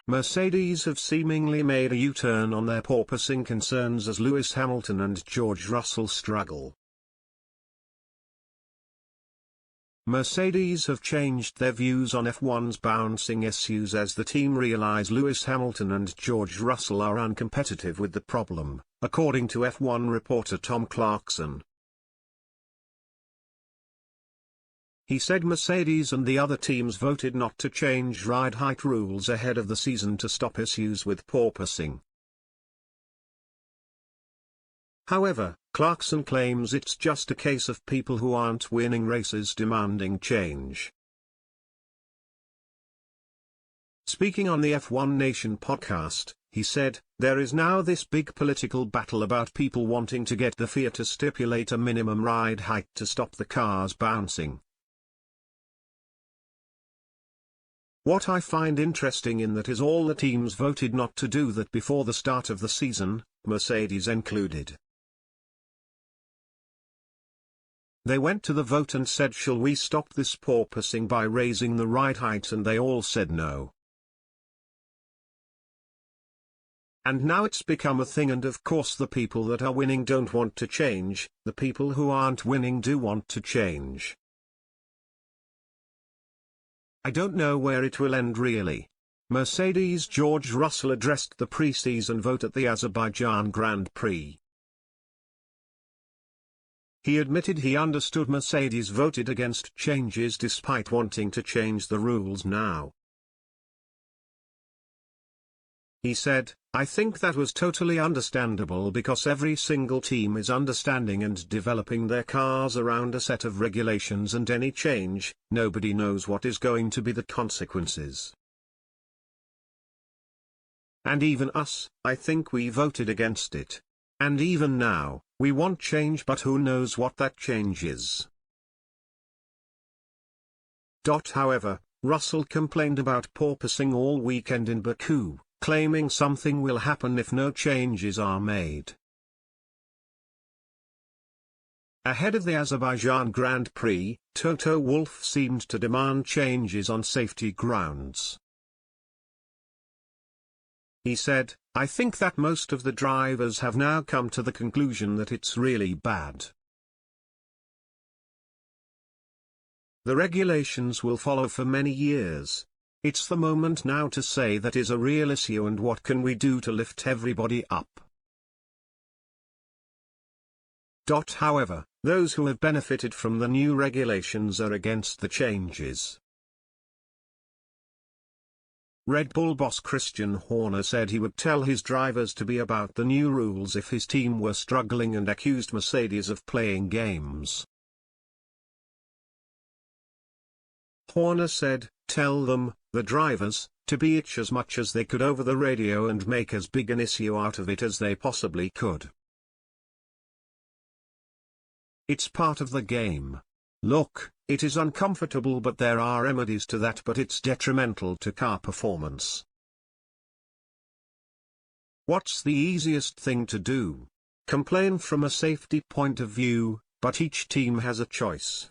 Mercedes have seemingly made a U-turn on their porpoising concerns as Lewis Hamilton and George Russell struggle. Mercedes have changed their views on F1's bouncing issues as the team realize Lewis Hamilton and George Russell are uncompetitive with the problem, according to F1 reporter Tom Clarkson. He said Mercedes and the other teams voted not to change ride height rules ahead of the season to stop issues with porpoising. However, Clarkson claims it's just a case of people who aren't winning races demanding change. Speaking on the F1 Nation podcast, he said, "There is now this big political battle about people wanting to get the FIA to stipulate a minimum ride height to stop the cars bouncing. What I find interesting in that is all the teams voted not to do that before the start of the season, Mercedes included. They went to the vote and said, shall we stop this porpoising by raising the ride height, and they all said no. And now it's become a thing, and of course the people that are winning don't want to change, the people who aren't winning do want to change. I don't know where it will end really." Mercedes' George Russell addressed the pre-season vote at the Azerbaijan Grand Prix. He admitted he understood Mercedes voted against changes despite wanting to change the rules now. He said, "I think that was totally understandable because every single team is understanding and developing their cars around a set of regulations, and any change, nobody knows what is going to be the consequences. And even us, I think we voted against it. And even now, we want change, but who knows what that change is." However, Russell complained about porpoising all weekend in Baku, claiming something will happen if no changes are made. Ahead of the Azerbaijan Grand Prix, Toto Wolff seemed to demand changes on safety grounds. He said, "I think that most of the drivers have now come to the conclusion that it's really bad. The regulations will follow for many years. It's the moment now to say that is a real issue, and what can we do to lift everybody up?" However, those who have benefited from the new regulations are against the changes. Red Bull boss Christian Horner said he would tell his drivers to be about the new rules if his team were struggling, and accused Mercedes of playing games. Horner said, "Tell them, the drivers, to be itch as much as they could over the radio and make as big an issue out of it as they possibly could. It's part of the game. Look, it is uncomfortable, but there are remedies to that, but it's detrimental to car performance. What's the easiest thing to do? Complain from a safety point of view, but each team has a choice.